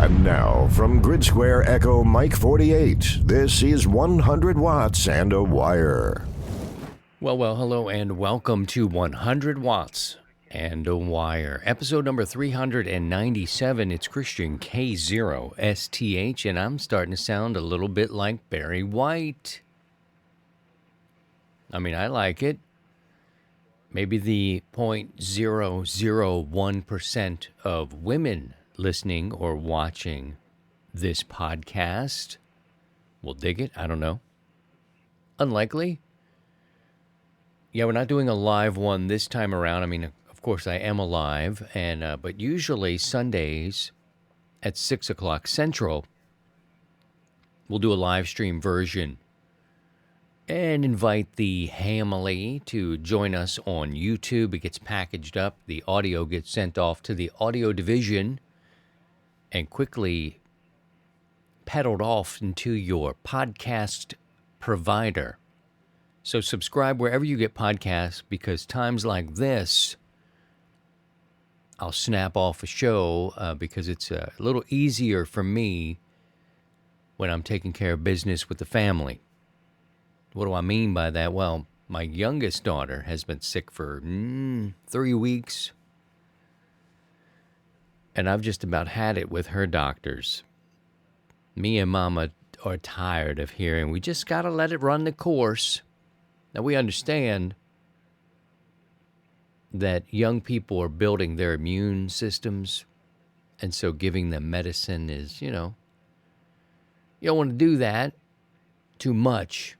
And now, from Grid Square Echo Mike 48, this is 100 Watts and a Wire. Well, hello and welcome to 100 Watts and a Wire. Episode number 397. It's Christian K0STH, and I'm starting to sound a little bit like Barry White. I mean, I like it. Maybe the 0.001% of women listening or watching this podcast will dig it. I don't know. Unlikely. Yeah, we're not doing a live one this time around. I mean, of course, I am alive, but usually Sundays at 6 o'clock Central, we'll do a live stream version and invite the Hamley to join us on YouTube. It gets packaged up. The audio gets sent off to the audio division and quickly peddled off into your podcast provider. So subscribe wherever you get podcasts, because times like this, I'll snap off a show because it's a little easier for me when I'm taking care of business with the family. What do I mean by that? Well, my youngest daughter has been sick for 3 weeks, and I've just about had it with her doctors. Me and Mama are tired of hearing, we just got to let it run the course. Now, we understand that young people are building their immune systems, and so giving them medicine is, you don't want to do that too much.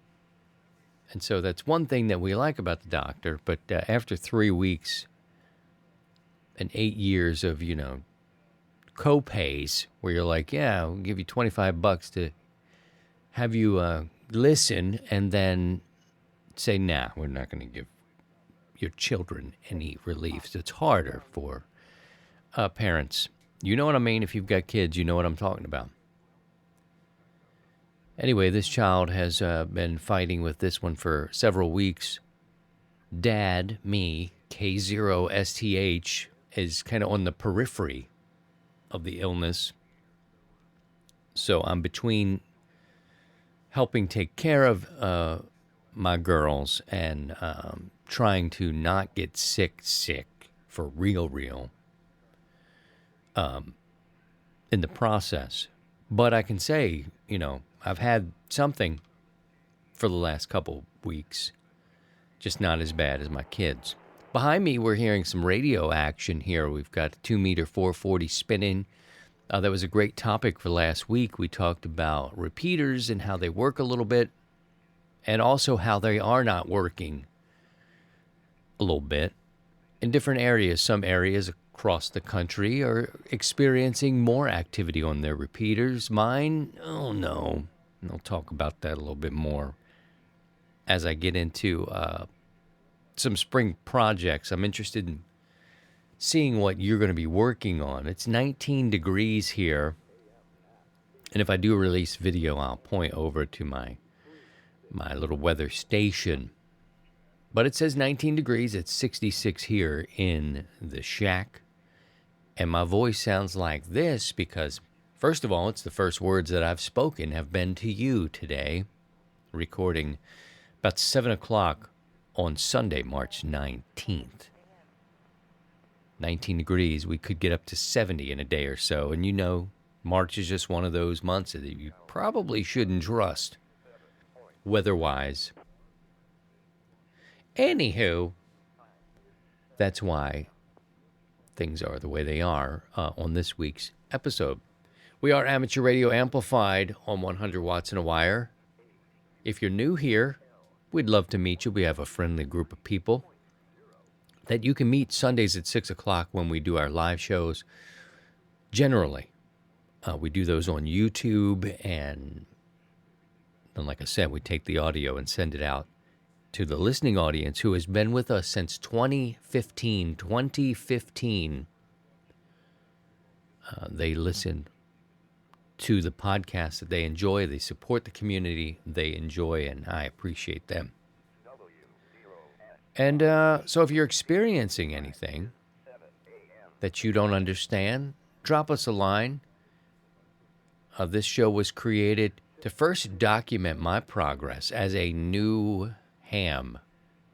And so that's one thing that we like about the doctor. But after 3 weeks and 8 years of, co-pays, where you're like, yeah, we'll give you $25 to have you listen, and then say, nah, we're not going to give your children any relief. So it's harder for parents. You know what I mean? If you've got kids, you know what I'm talking about. Anyway, this child has been fighting with this one for several weeks. Dad, me, K0STH, is kind of on the periphery of the illness. So I'm between helping take care of my girls and trying to not get sick for real in the process. But I can say, I've had something for the last couple weeks, just not as bad as my kids. Behind me, we're hearing some radio action here. We've got a 2-meter 440 spinning. That was a great topic for last week. We talked about repeaters and how they work a little bit, and also how they are not working a little bit in different areas. Some areas across the country are experiencing more activity on their repeaters. Mine, oh no. And I'll talk about that a little bit more as I get into some spring projects. I'm interested in seeing what you're going to be working on. It's 19 degrees here. And if I do release video, I'll point over to my little weather station. But it says 19 degrees. It's 66 here in the shack. And my voice sounds like this because, first of all, it's the first words that I've spoken have been to you today. Recording about 7 o'clock on Sunday, March 19th. 19 degrees. We could get up to 70 in a day or so. And March is just one of those months that you probably shouldn't trust weather-wise. Anywho, that's why things are the way they are on this week's episode. We are Amateur Radio Amplified on 100 Watts and a Wire. If you're new here, we'd love to meet you. We have a friendly group of people that you can meet Sundays at 6 o'clock when we do our live shows. Generally, we do those on YouTube, and like I said, we take the audio and send it out to the listening audience who has been with us since 2015. They listen to the podcast that they enjoy. They support the community they enjoy, and I appreciate them. And so if you're experiencing anything that you don't understand, drop us a line. This show was created to first document my progress as a new ham.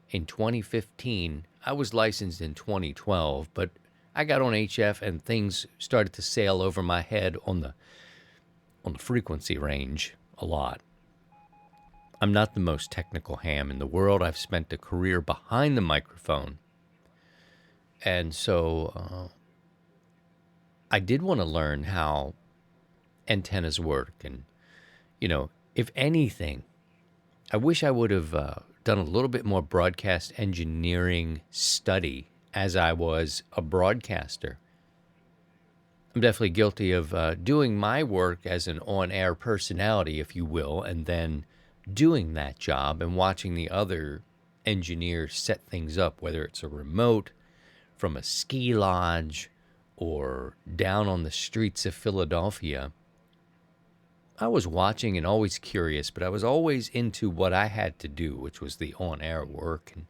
In 2015, I was licensed in 2012, but I got on HF and things started to sail over my head on the frequency range a lot. I'm not the most technical ham in the world. I've spent a career behind the microphone. And so I did want to learn how antennas work. And, if anything, I wish I would have done a little bit more broadcast engineering study as I was a broadcaster. I'm definitely guilty of doing my work as an on-air personality, if you will, and then doing that job and watching the other engineers set things up, whether it's a remote from a ski lodge or down on the streets of Philadelphia. I was watching and always curious, but I was always into what I had to do, which was the on-air work. And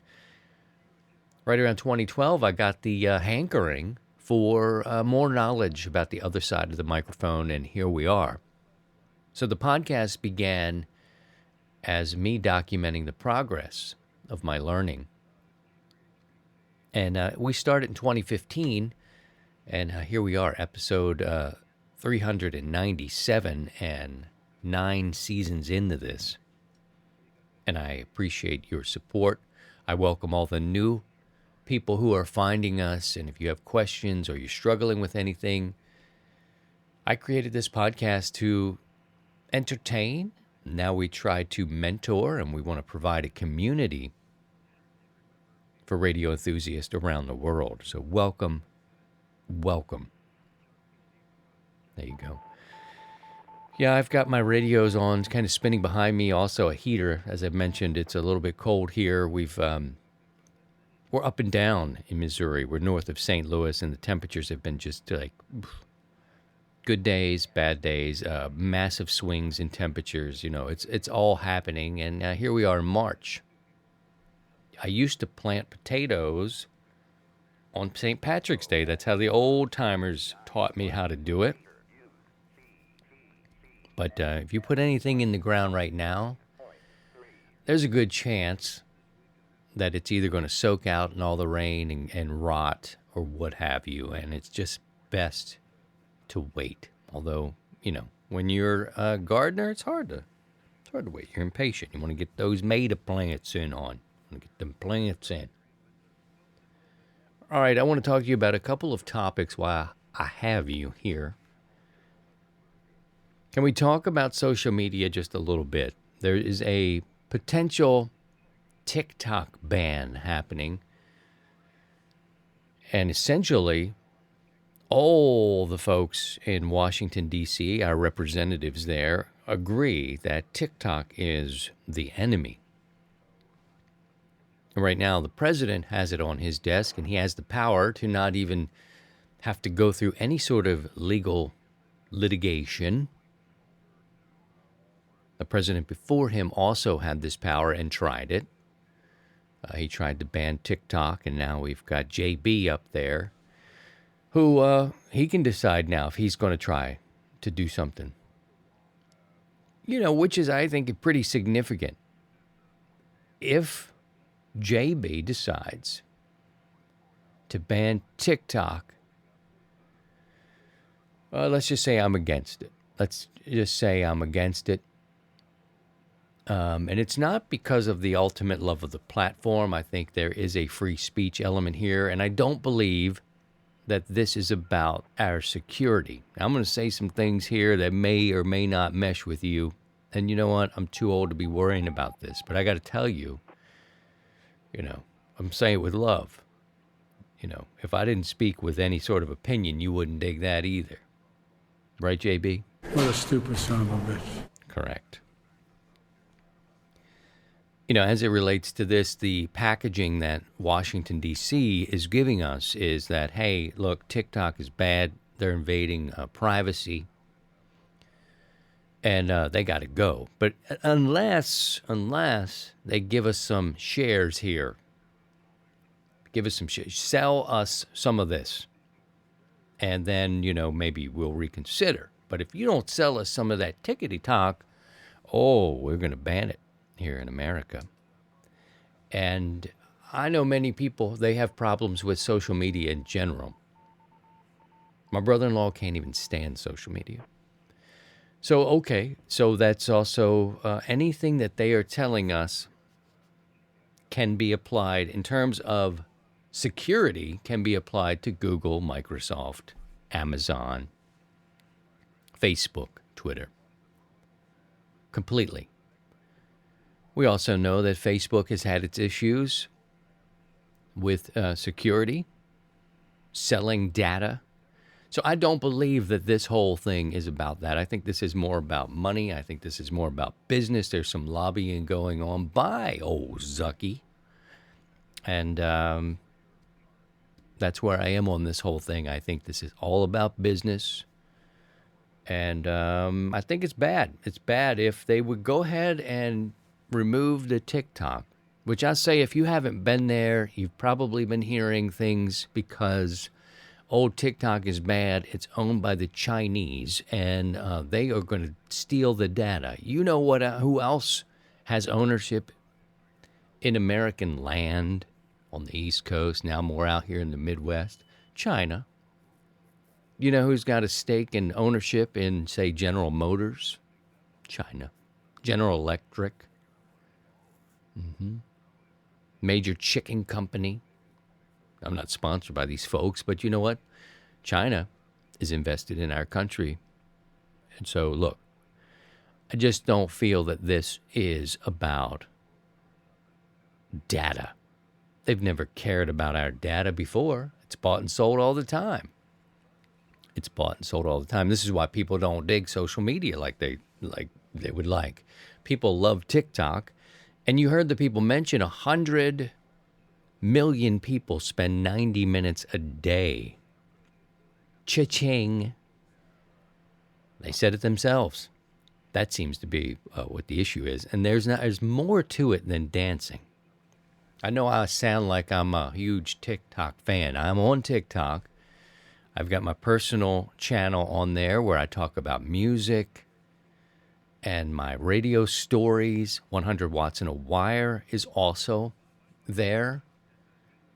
right around 2012, I got the hankering for more knowledge about the other side of the microphone, and here we are. So the podcast began as me documenting the progress of my learning. And we started in 2015, and here we are, episode 397, and 9 seasons into this. And I appreciate your support. I welcome all the new people who are finding us, and if you have questions or you're struggling with anything, I created this podcast to entertain. Now we try to mentor, and we want to provide a community for radio enthusiasts around the world. So welcome. There you go. Yeah, I've got my radios on. It's kind of spinning behind me. Also a heater. As I've mentioned, it's a little bit cold here. We're up and down in Missouri. We're north of St. Louis, and the temperatures have been just like good days, bad days, massive swings in temperatures. It's all happening, and here we are in March. I used to plant potatoes on St. Patrick's Day. That's how the old timers taught me how to do it. But if you put anything in the ground right now, there's a good chance that it's either going to soak out in all the rain and rot or what have you, and it's just best to wait. Although, when you're a gardener, it's hard to wait. You're impatient. You want to get those maida plants in on. You want to get them plants in. All right, I want to talk to you about a couple of topics while I have you here. Can we talk about social media just a little bit? There is a potential TikTok ban happening. And essentially, all the folks in Washington, D.C., our representatives there, agree that TikTok is the enemy. And right now, the president has it on his desk, and he has the power to not even have to go through any sort of legal litigation. The president before him also had this power and tried it. He tried to ban TikTok, and now we've got JB up there, who he can decide now if he's going to try to do something. Which is, I think, pretty significant. If JB decides to ban TikTok, let's just say I'm against it. And it's not because of the ultimate love of the platform. I think there is a free speech element here, and I don't believe that this is about our security. Now, I'm going to say some things here that may or may not mesh with you, and you know what? I'm too old to be worrying about this, but I got to tell you, I'm saying it with love. If I didn't speak with any sort of opinion, you wouldn't dig that either. Right, JB? What a stupid son of a bitch. Correct. As it relates to this, the packaging that Washington, D.C. is giving us is that, hey, look, TikTok is bad. They're invading privacy. And they got to go. But unless they give us some shares here, give us some shares, sell us some of this, and then, maybe we'll reconsider. But if you don't sell us some of that tickety-tock, oh, we're going to ban it here in America. And I know many people, they have problems with social media in general. My brother-in-law can't even stand social media. So, okay, so that's also anything that they are telling us can be applied in terms of security, can be applied to Google, Microsoft, Amazon, Facebook, Twitter. Completely. We also know that Facebook has had its issues with security, selling data. So I don't believe that this whole thing is about that. I think this is more about money. I think this is more about business. There's some lobbying going on by old Zucky. And that's where I am on this whole thing. I think this is all about business. And I think it's bad. It's bad if they would go ahead and remove the TikTok, which I say if you haven't been there, you've probably been hearing things because old TikTok is bad. It's owned by the Chinese, and they are going to steal the data. You know what? Who else has ownership in American land on the East Coast, now more out here in the Midwest? China. You know who's got a stake in ownership in, say, General Motors? China. General Electric. Major chicken company. I'm not sponsored by these folks, but you know what? China is invested in our country. And so, look, I just don't feel that this is about data. They've never cared about our data before. It's bought and sold all the time. It's bought and sold all the time. This is why people don't dig social media like they would like. People love TikTok. And you heard the people mention 100 million people spend 90 minutes a day. Cha-ching. They said it themselves. That seems to be what the issue is. And there's more to it than dancing. I know I sound like I'm a huge TikTok fan. I'm on TikTok. I've got my personal channel on there where I talk about music and my radio stories. 100 Watts in a Wire is also there.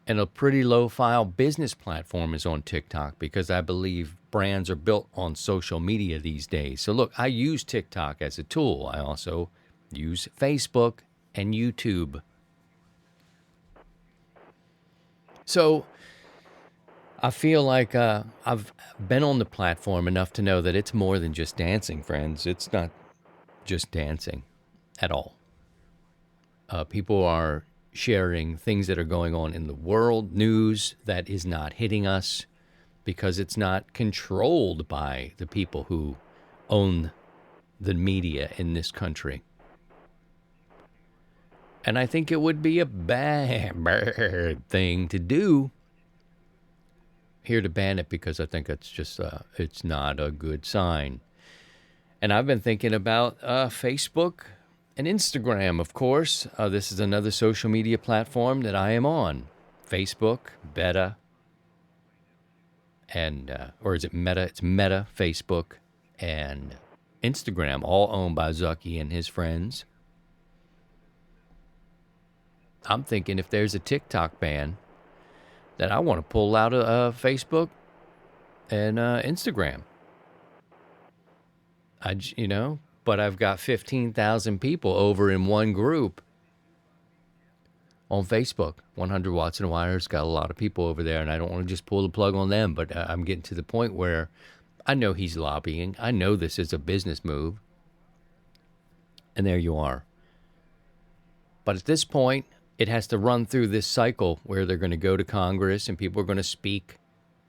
And a pretty low-file business platform is on TikTok because I believe brands are built on social media these days. So look, I use TikTok as a tool. I also use Facebook and YouTube. So I feel like I've been on the platform enough to know that it's more than just dancing, friends. It's not just dancing at all. People are sharing things that are going on in the world, news that is not hitting us because it's not controlled by the people who own the media in this country. And I think it would be a bad thing to do here to ban it because I think it's just it's not a good sign. And I've been thinking about Facebook and Instagram, of course. This is another social media platform that I am on. Facebook, Meta, and or is it Meta? It's Meta, Facebook, and Instagram, all owned by Zucky and his friends. I'm thinking if there's a TikTok ban, that I want to pull out of Facebook and Instagram. But I've got 15,000 people over in one group on Facebook. 100 Watts in a Wire's got a lot of people over there, and I don't want to just pull the plug on them, but I'm getting to the point where I know he's lobbying. I know this is a business move. And there you are. But at this point, it has to run through this cycle where they're going to go to Congress and people are going to speak.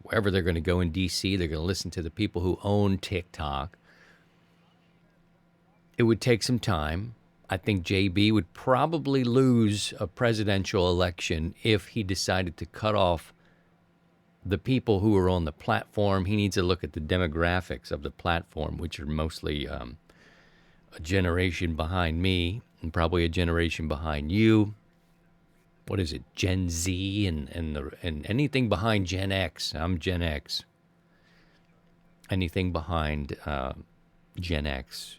Wherever they're going to go in D.C., they're going to listen to the people who own TikTok. It would take some time. I think JB would probably lose a presidential election if he decided to cut off the people who are on the platform. He needs to look at the demographics of the platform, which are mostly a generation behind me and probably a generation behind you. What is it, Gen Z and anything behind Gen X. I'm Gen X. anything behind Gen X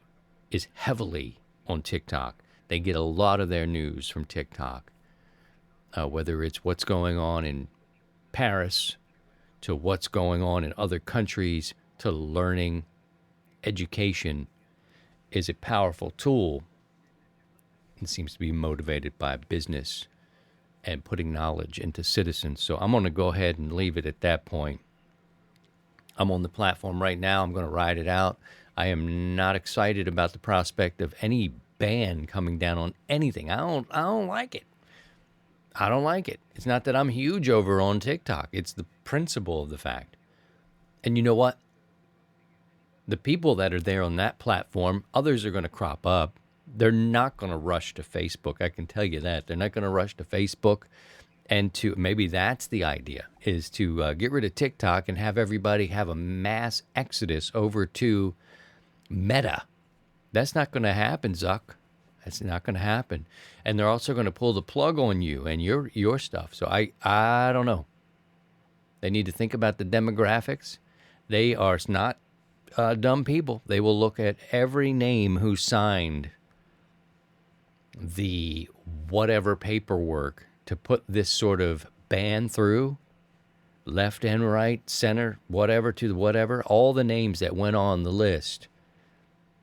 is heavily on TikTok. They get a lot of their news from TikTok, whether it's what's going on in Paris to what's going on in other countries to learning. Education is a powerful tool. It seems to be motivated by business and putting knowledge into citizens. So I'm going to go ahead and leave it at that point. I'm on the platform right now. I'm going to ride it out. I am not excited about the prospect of any ban coming down on anything. I don't like it. I don't like it. It's not that I'm huge over on TikTok. It's the principle of the fact. And you know what? The people that are there on that platform, others are going to crop up. They're not going to rush to Facebook. I can tell you that. They're not going to rush to Facebook. And to maybe that's the idea, is to get rid of TikTok and have everybody have a mass exodus over to Meta. That's not going to happen, Zuck. That's not going to happen. And they're also going to pull the plug on you and your stuff. So I don't know. They need to think about the demographics. They are not dumb people. They will look at every name who signed the whatever paperwork to put this sort of ban through, left and right, center, whatever to whatever, all the names that went on the list,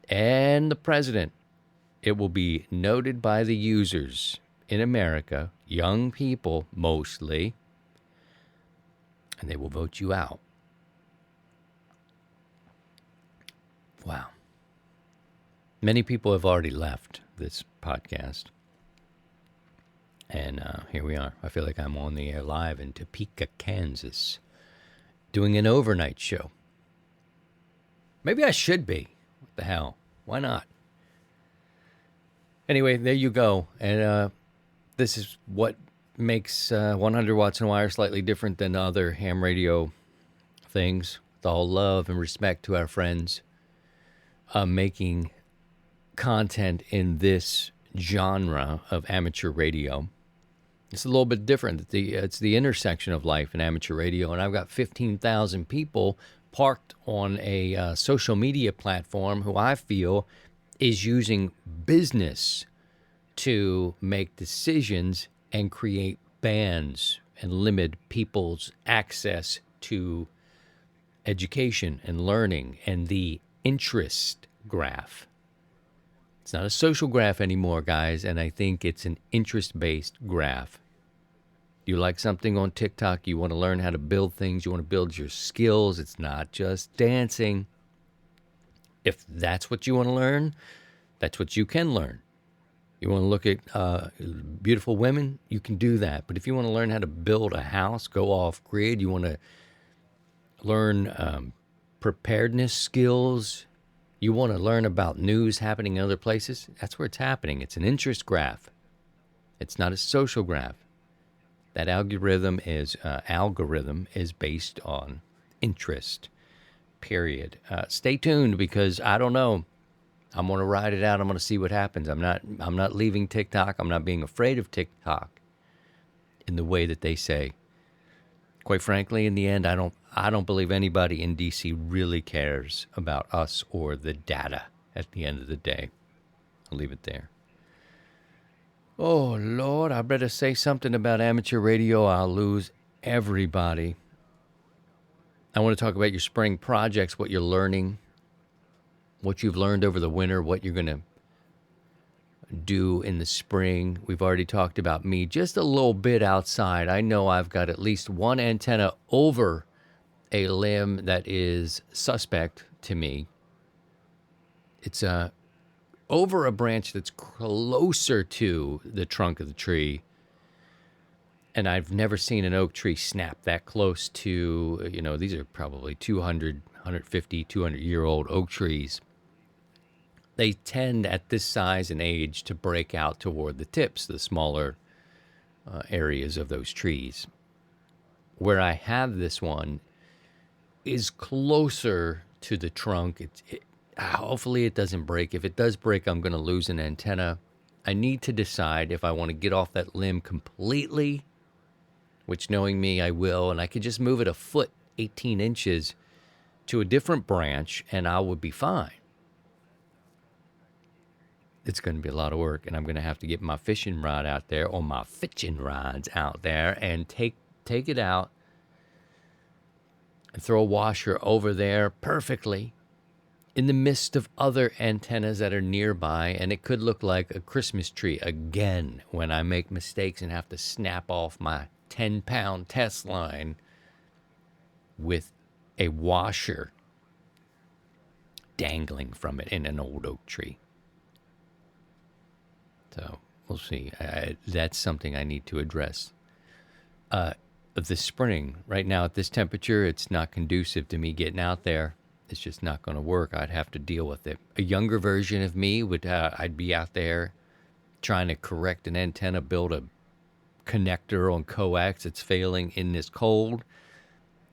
and the president. It will be noted by the users in America, young people mostly, and they will vote you out. Wow. Many people have already left this podcast. And here we are. I feel like I'm on the air live in Topeka, Kansas, doing an overnight show. Maybe I should be. What the hell? Why not? Anyway, there you go. And this is what makes 100 Watts and Wire slightly different than other ham radio things. With all love and respect to our friends making content in this genre of amateur radio. It's a little bit different. It's the intersection of life and amateur radio, and I've got 15,000 people parked on a social media platform who I feel is using business to make decisions and create bans and limit people's access to education and learning and the interest graph. It's not a social graph anymore, guys, and I think it's an interest-based graph. You like something on TikTok, you want to learn how to build things, you want to build your skills. It's not just dancing. If that's what you want to learn, that's what you can learn. You want to look at beautiful women, you can do that. But if you want to learn how to build a house, go off-grid, you want to learn preparedness skills, you want to learn about news happening in other places, that's where it's happening. It's an interest graph. It's not a social graph. That algorithm is based on interest, period. Stay tuned because I don't know. I'm going to ride it out. I'm going to see what happens. I'm not leaving TikTok. I'm not being afraid of TikTok in the way that they say. Quite frankly, in the end, I don't believe anybody in DC really cares about us or the data at the end of the day. I'll leave it there. Oh, Lord, I better say something about amateur radio. I'll lose everybody. I want to talk about your spring projects, what you're learning, what you've learned over the winter, what you're going to do in the spring. We've already talked about me just a little bit outside. I know I've got at least one antenna over a limb that is suspect to me. It's over a branch that's closer to the trunk of the tree. And I've never seen an oak tree snap that close to, these are probably 200, 150, 200-year-old oak trees. They tend at this size and age to break out toward the tips, the smaller areas of those trees. Where I have this one is closer to the trunk. Hopefully it doesn't break. If it does break, I'm going to lose an antenna. I need to decide if I want to get off that limb completely, which knowing me, I will, and I could just move it a foot, 18 inches, to a different branch, and I would be fine. It's going to be a lot of work, and I'm going to have to get my fishing rod out there, or my fishing rods out there, and take it out and throw a washer over there perfectly in the midst of other antennas that are nearby, and it could look like a Christmas tree again when I make mistakes and have to snap off my 10-pound test line with a washer dangling from it in an old oak tree. So we'll see. That's something I need to address. This spring, right now at this temperature, it's not conducive to me getting out there. It's just not going to work. I'd have to deal with it. A younger version of me I'd be out there trying to correct an antenna, build a connector on coax that's failing in this cold.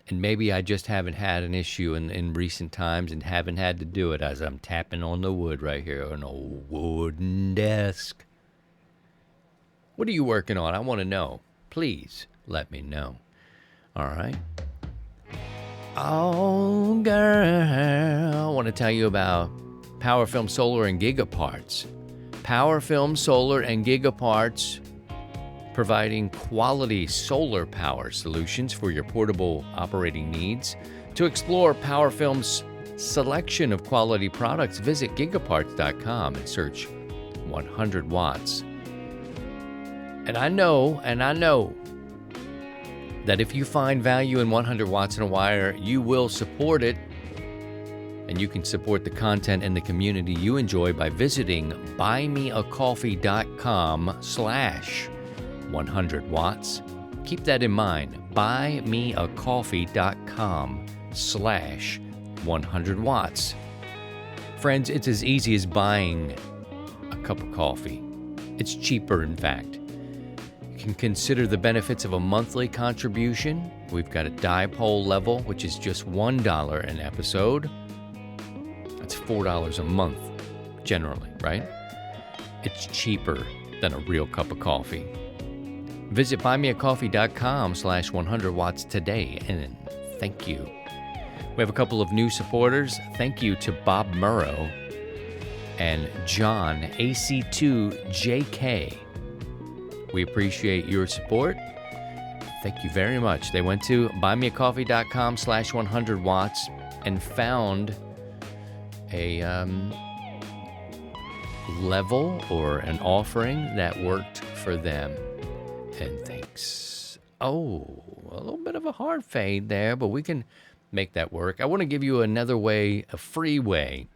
And maybe I just haven't had an issue in recent times and haven't had to do it as I'm tapping on the wood right here, an old wooden desk. What are you working on? I want to know. Please let me know. All right. Oh, girl. I want to tell you about PowerFilm Solar and Gigaparts. PowerFilm Solar and Gigaparts, providing quality solar power solutions for your portable operating needs. To explore PowerFilm's selection of quality products, visit gigaparts.com and search 100 watts. And I know that if you find value in 100 watts in a wire, you will support it. And you can support the content and the community you enjoy by visiting buymeacoffee.com/100 watts. Keep that in mind, buymeacoffee.com/100 watts. Friends, it's as easy as buying a cup of coffee. It's cheaper, in fact. You can consider the benefits of a monthly contribution. We've got a dipole level, which is just $1 an episode. That's $4 a month, generally, right? It's cheaper than a real cup of coffee. Visit buymeacoffee.com/100 watts today, and thank you. We have a couple of new supporters. Thank you to Bob Murrow and John AC2JK. We appreciate your support. Thank you very much. They went to buymeacoffee.com/100 watts and found a level or an offering that worked for them. And thanks. Oh, a little bit of a hard fade there, but we can make that work. I want to give you another way, a free way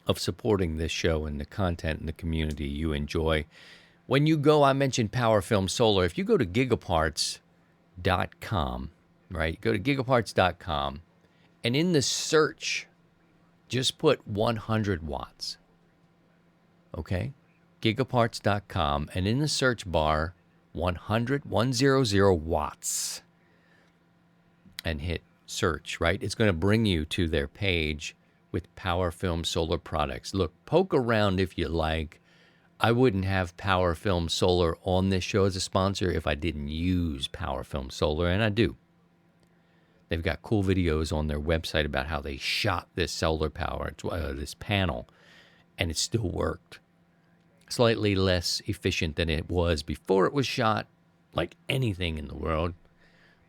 of supporting this show and the content and the community you enjoy. When you go, I mentioned PowerFilm Solar. If you go to gigaparts.com, right? Go to gigaparts.com, and in the search, just put 100 watts. Okay? Gigaparts.com, and in the search bar, 100 watts. And hit search, right? It's going to bring you to their page with PowerFilm Solar products. Look, poke around if you like. I wouldn't have PowerFilm Solar on this show as a sponsor if I didn't use PowerFilm Solar, and I do. They've got cool videos on their website about how they shot this solar power, this panel, and it still worked. Slightly less efficient than it was before it was shot, like anything in the world.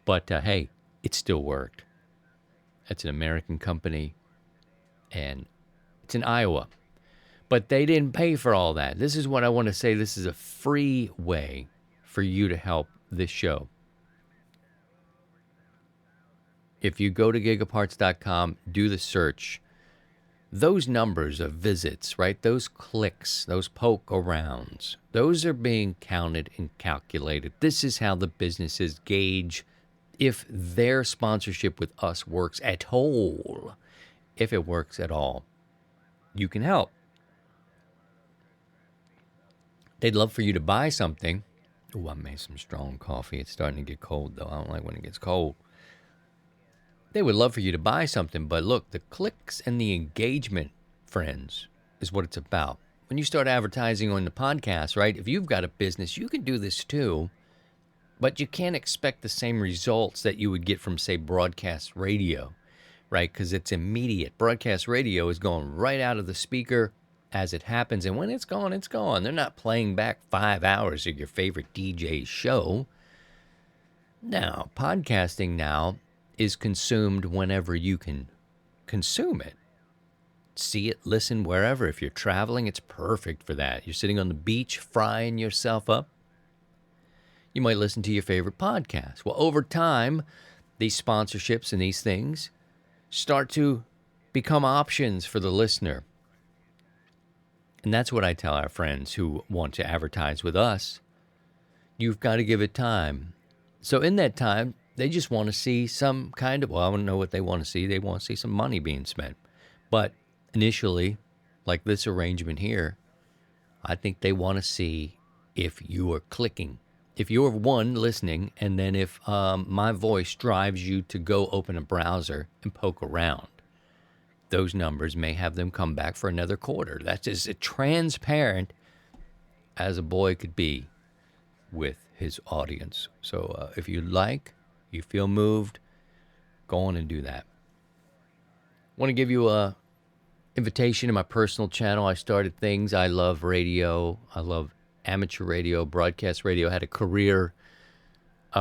But hey, it still worked. It's an American company, and it's in Iowa. But they didn't pay for all that. This is what I want to say. This is a free way for you to help this show. If you go to gigaparts.com, do the search. Those numbers of visits, right? Those clicks, those poke arounds, those are being counted and calculated. This is how the businesses gauge if their sponsorship with us works at all. If it works at all, you can help. They'd love for you to buy something. Oh, I made some strong coffee. It's starting to get cold, though. I don't like when it gets cold. They would love for you to buy something, but look, the clicks and the engagement, friends, is what it's about. When you start advertising on the podcast, right, if you've got a business, you can do this too, but you can't expect the same results that you would get from, say, broadcast radio. right? Because it's immediate. Broadcast radio is going right out of the speaker as it happens. And when it's gone, it's gone. They're not playing back 5 hours of your favorite DJ's show. Now, podcasting now is consumed whenever you can consume it. See it, listen wherever. If you're traveling, it's perfect for that. You're sitting on the beach, frying yourself up. You might listen to your favorite podcast. Well, over time, these sponsorships and these things start to become options for the listener. And that's what I tell our friends who want to advertise with us. You've got to give it time. So in that time, they just want to see some kind of, well, I don't know what they want to see. They want to see some money being spent. But initially, like this arrangement here, I think they want to see if you are clicking. If you're one listening, and then if my voice drives you to go open a browser and poke around, those numbers may have them come back for another quarter. That's as transparent as a boy could be with his audience. So if you like, you feel moved, go on and do that. I want to give you a invitation to my personal channel. I started things. I love radio. I love amateur radio, broadcast radio. I had a career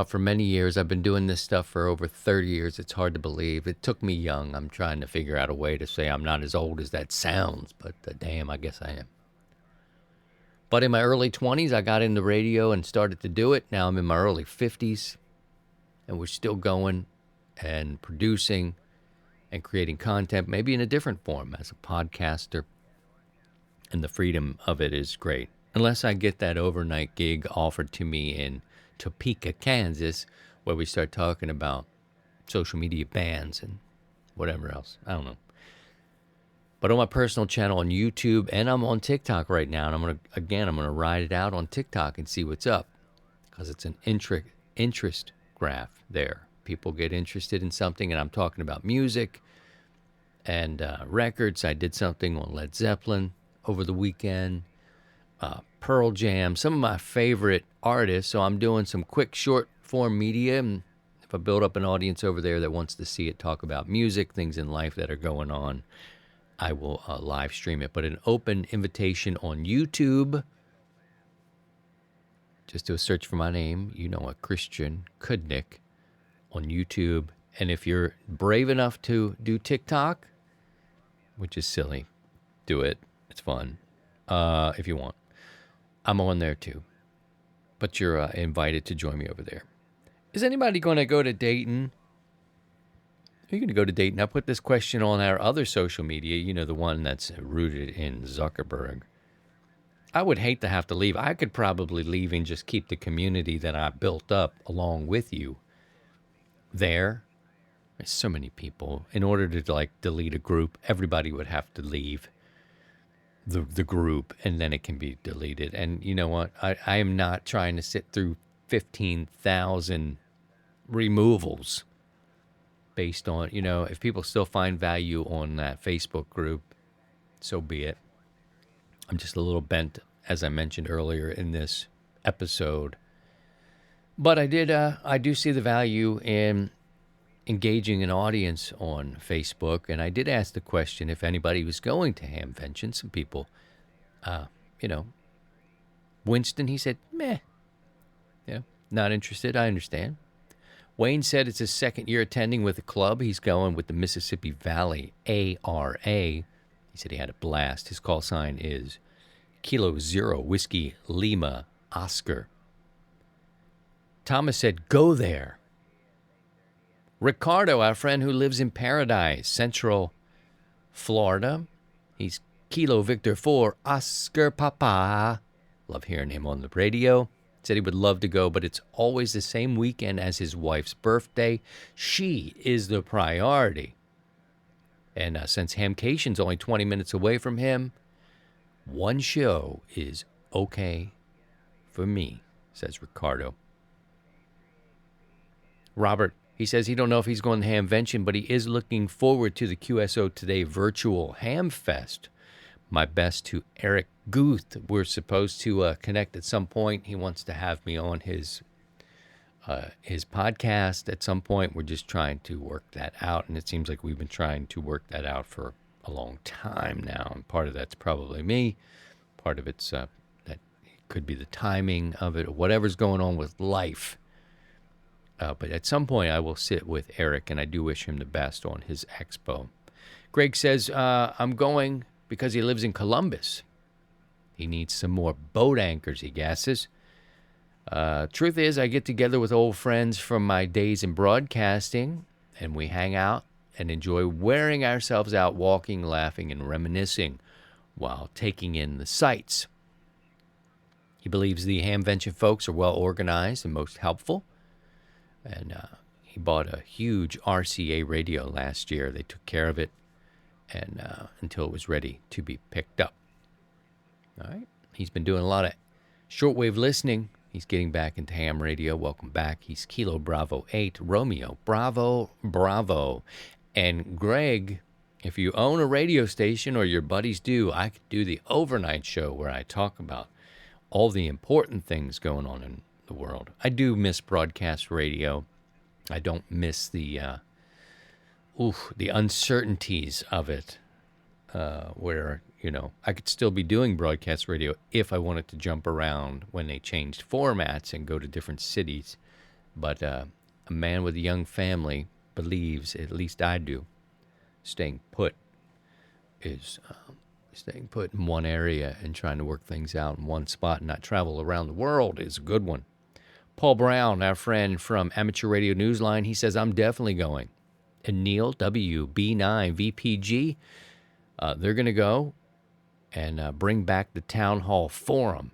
for many years. I've been doing this stuff for over 30 years. It's hard to believe. It took me young. I'm trying to figure out a way to say I'm not as old as that sounds, but damn, I guess I am. But in my early 20s, I got into radio and started to do it. Now I'm in my early 50s, and we're still going and producing and creating content, maybe in a different form as a podcaster. And the freedom of it is great. Unless I get that overnight gig offered to me in Topeka, Kansas, where we start talking about social media bans and whatever else. I don't know. But on my personal channel on YouTube, and I'm on TikTok right now, and I'm gonna ride it out on TikTok and see what's up, because it's an interest graph there. People get interested in something, and I'm talking about music and records. I did something on Led Zeppelin over the weekend, Pearl Jam, some of my favorite artists. So I'm doing some quick short form media, and if I build up an audience over there that wants to see it, talk about music, things in life that are going on, I will live stream it. But an open invitation on YouTube. Just do a search for my name. You know, a Christian Kudnick on YouTube. And if you're brave enough to do TikTok, which is silly, do it. It's fun. If you want. I'm on there too. But you're invited to join me over there. Is anybody going to go to Dayton? Are you going to go to Dayton? I put this question on our other social media, you know, the one that's rooted in Zuckerberg. I would hate to have to leave. I could probably leave and just keep the community that I built up along with you there. There's so many people. In order to like delete a group, everybody would have to leave the group, and then it can be deleted. And you know what? I am not trying to sit through 15,000 removals based on, you know, if people still find value on that Facebook group, so be it. I'm just a little bent, as I mentioned earlier in this episode. But I do see the value in engaging an audience on Facebook, and I did ask the question if anybody was going to Hamvention. Some people, you know, Winston, he said, meh, yeah, not interested. I understand. Wayne said it's his second year attending with the club. He's going with the Mississippi Valley ARA. He said he had a blast. His call sign is Kilo Zero Whiskey Lima Oscar. Thomas said, go there. Ricardo, our friend who lives in Paradise, Central Florida. He's Kilo Victor 4 Oscar Papa. Love hearing him on the radio. Said he would love to go, but it's always the same weekend as his wife's birthday. She is the priority. And since Hamcation's only 20 minutes away from him, one show is okay for me, says Ricardo. Robert, he says he don't know if he's going to Hamvention, but he is looking forward to the QSO Today virtual Ham Fest. My best to Eric Guth. We're supposed to connect at some point. He wants to have me on his his podcast at some point. We're just trying to work that out, and it seems like we've been trying to work that out for a long time now. And part of that's probably me. Part of it's that it could be the timing of it, or whatever's going on with life. But at some point, I will sit with Eric, and I do wish him the best on his expo. Greg says, I'm going because he lives in Columbus. He needs some more boat anchors, he guesses. Truth is, I get together with old friends from my days in broadcasting, and we hang out and enjoy wearing ourselves out, walking, laughing, and reminiscing while taking in the sights. He believes the Hamvention folks are well organized and most helpful. And he bought a huge RCA radio last year. They took care of it and until it was ready to be picked up. All right. He's been doing a lot of shortwave listening. He's getting back into ham radio. Welcome back. He's Kilo Bravo 8, Romeo Bravo Bravo. And Greg, if you own a radio station or your buddies do, I could do the overnight show where I talk about all the important things going on in the world. I do miss broadcast radio. I don't miss the uncertainties of it, where, I could still be doing broadcast radio if I wanted to jump around when they changed formats and go to different cities. But a man with a young family believes, at least I do, staying put is staying put in one area and trying to work things out in one spot and not travel around the world is a good one. Paul Brown, our friend from Amateur Radio Newsline, he says, I'm definitely going. And Neil, WB9VPG, they're going to go and bring back the Town Hall Forum.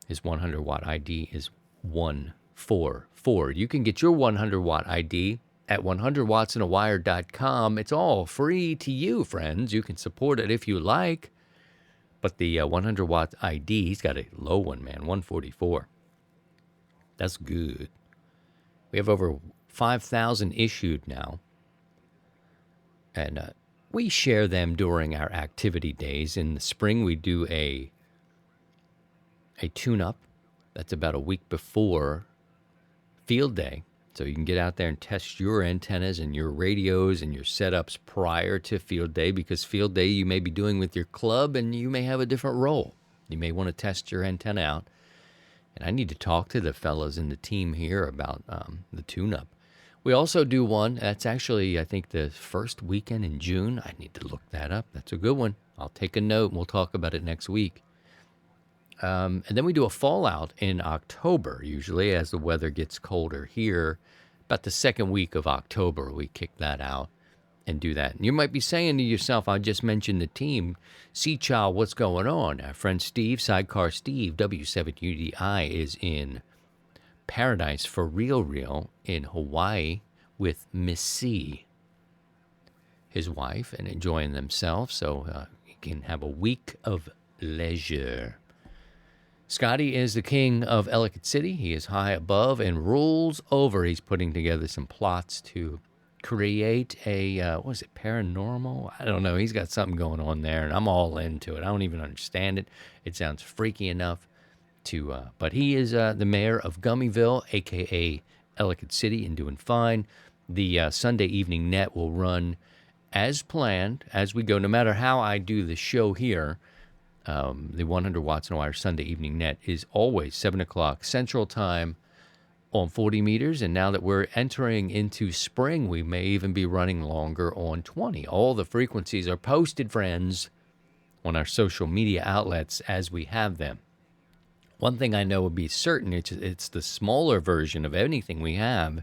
His 100-watt ID is 144. You can get your 100-watt ID at 100wattsandawire.com. It's all free to you, friends. You can support it if you like. But the 100-watt ID, he's got a low one, man, 144. That's good. We have over 5,000 issued now. And we share them during our activity days. In the spring, we do a tune-up. That's about a week before field day. So you can get out there and test your antennas and your radios and your setups prior to field day, because field day you may be doing with your club and you may have a different role. You may want to test your antenna out. And I need to talk to the fellows in the team here about the tune-up. We also do one. That's actually, I think, the first weekend in June. I need to look that up. That's a good one. I'll take a note, and we'll talk about it next week. And then we do a fallout in October, usually, as the weather gets colder here. About the second week of October, we kick that out and do that. And you might be saying to yourself, I just mentioned the team. See, child, what's going on? Our friend Steve, Sidecar Steve, W7UDI, is in Paradise for Real in Hawaii with Miss C, his wife, and enjoying themselves, so he can have a week of leisure. Scotty is the king of Ellicott City. He is high above and rules over. He's putting together some plots to create a, paranormal? I don't know. He's got something going on there, and I'm all into it. I don't even understand it. It sounds freaky enough to, but he is the mayor of Gummyville, a.k.a. Ellicott City, and doing fine. The Sunday evening net will run as planned as we go. No matter how I do the show here, the 100 watts and a wire Sunday evening net is always 7 o'clock Central Time on 40 meters. And now that we're entering into spring, we may even be running longer on 20. All the frequencies are posted, friends, on our social media outlets as we have them. One thing I know would be certain, it's the smaller version of anything we have,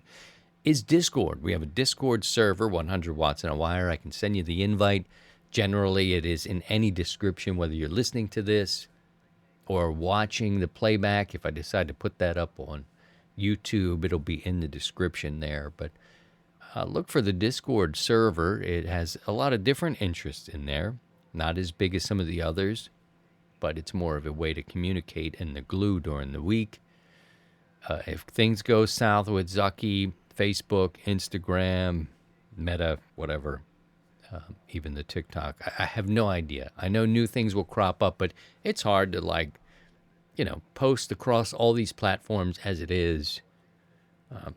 is Discord. We have a Discord server, 100 watts and a wire. I can send you the invite. Generally, it is in any description, whether you're listening to this or watching the playback. If I decide to put that up on YouTube, it'll be in the description there. But look for the Discord server. It has a lot of different interests in there. Not as big as some of the others, but it's more of a way to communicate and the glue during the week. If things go south with Zucky, Facebook, Instagram, Meta, whatever, even the TikTok, I have no idea. I know new things will crop up, but it's hard to post across all these platforms as it is.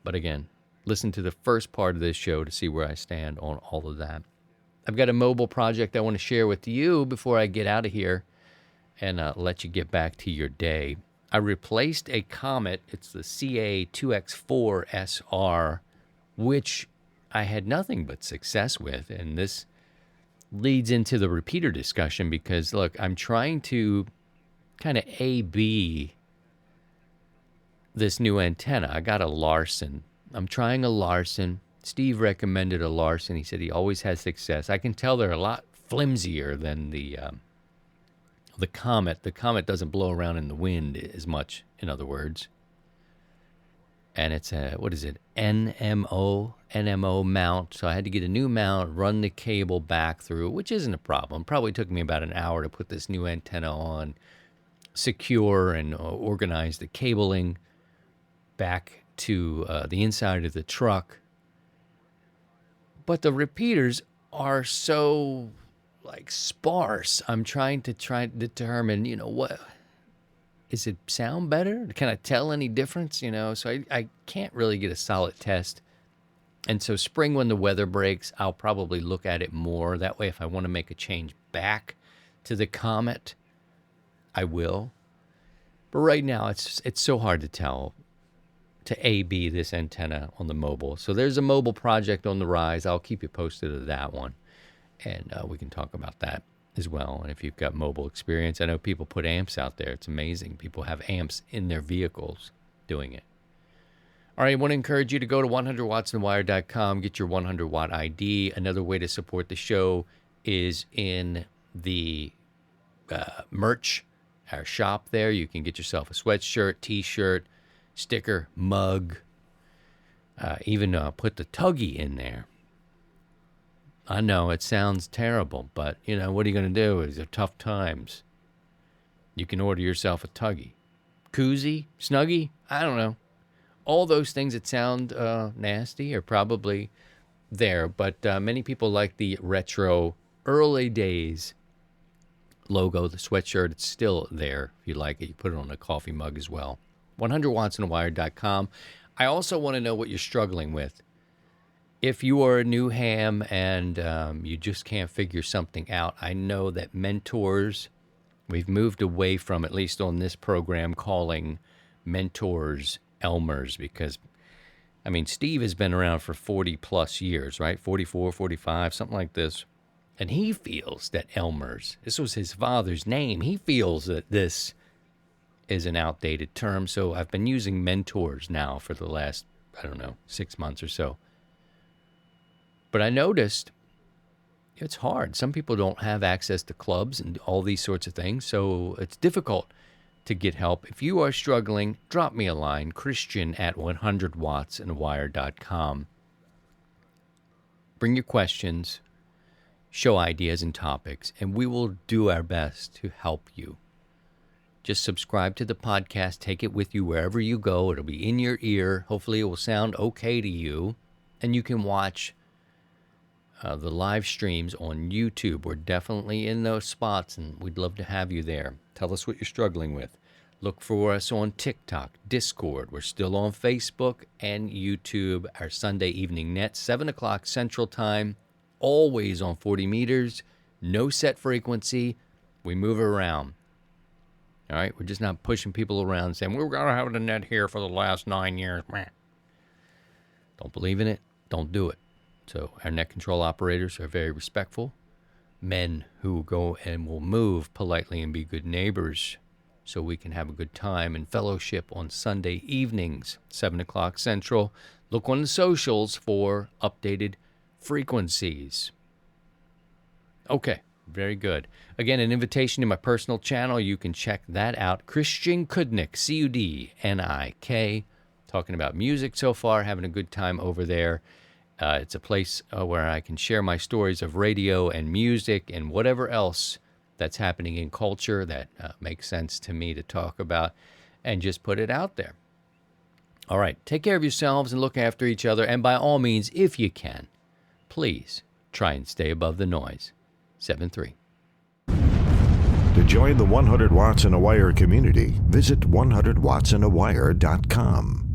But again, listen to the first part of this show to see where I stand on all of that. I've got a mobile project I want to share with you before I get out of here and let you get back to your day. I replaced a Comet. It's the CA2X4SR, which I had nothing but success with. And this leads into the repeater discussion because, look, I'm trying to kind of A-B this new antenna. I got a Larson. I'm trying a Larson. Steve recommended a Larson. He said he always has success. I can tell they're a lot flimsier than the Comet. The Comet doesn't blow around in the wind as much, in other words. And it's a, what is it, NMO mount. So I had to get a new mount, run the cable back through, which isn't a problem. Probably took me about an hour to put this new antenna on, secure and organize the cabling back to the inside of the truck. But the repeaters are so sparse. I'm trying to determine, what is it sound better? Can I tell any difference? So I can't really get a solid test. And so spring, when the weather breaks, I'll probably look at it more. That way, if I want to make a change back to the Comet, I will. But right now, it's so hard to tell, to A-B this antenna on the mobile. So there's a mobile project on the rise. I'll keep you posted of that one. And we can talk about that as well. And if you've got mobile experience, I know people put amps out there. It's amazing. People have amps in their vehicles doing it. All right, I want to encourage you to go to 100wattsandwire.com, get your 100-watt ID. Another way to support the show is in the merch, our shop there. You can get yourself a sweatshirt, T-shirt, sticker, mug, even put the Tuggy in there. I know it sounds terrible, but, what are you going to do? These are tough times. You can order yourself a Tuggy. Koozie, Snuggie, I don't know. All those things that sound nasty are probably there, but many people like the retro early days logo, the sweatshirt. It's still there. If you like it, you put it on a coffee mug as well. 100wattsandwire.com. I also want to know what you're struggling with. If you are a new ham and you just can't figure something out, I know that mentors, we've moved away from, at least on this program, calling mentors Elmers, because, Steve has been around for 40 plus years, right? 44, 45, something like this. And he feels that Elmers, this was his father's name, he feels that this is an outdated term. So I've been using mentors now for the last, 6 months or so. But I noticed it's hard. Some people don't have access to clubs and all these sorts of things, so it's difficult to get help. If you are struggling, drop me a line, Christian@100wattsandwire.com. Bring your questions, show ideas and topics, and we will do our best to help you. Just subscribe to the podcast, take it with you wherever you go. It'll be in your ear. Hopefully it will sound okay to you, and you can watch the live streams on YouTube. We're definitely in those spots, and we'd love to have you there. Tell us what you're struggling with. Look for us on TikTok, Discord. We're still on Facebook and YouTube. Our Sunday evening net, 7 o'clock Central Time, always on 40 meters, no set frequency. We move around. All right? We're just not pushing people around saying, we're going to have the net here for the last 9 years. Don't believe in it. Don't do it. So our net control operators are very respectful. Men who go and will move politely and be good neighbors so we can have a good time and fellowship on Sunday evenings, 7 o'clock Central. Look on the socials for updated frequencies. Okay, very good. Again, an invitation to my personal channel. You can check that out. Christian Kudnick, Cudnik, talking about music so far, having a good time over there. It's a place where I can share my stories of radio and music and whatever else that's happening in culture that makes sense to me to talk about and just put it out there. All right, take care of yourselves and look after each other. And by all means, if you can, please try and stay above the noise. 7-3. To join the 100 Watts in a Wire community, visit 100wattsandawire.com.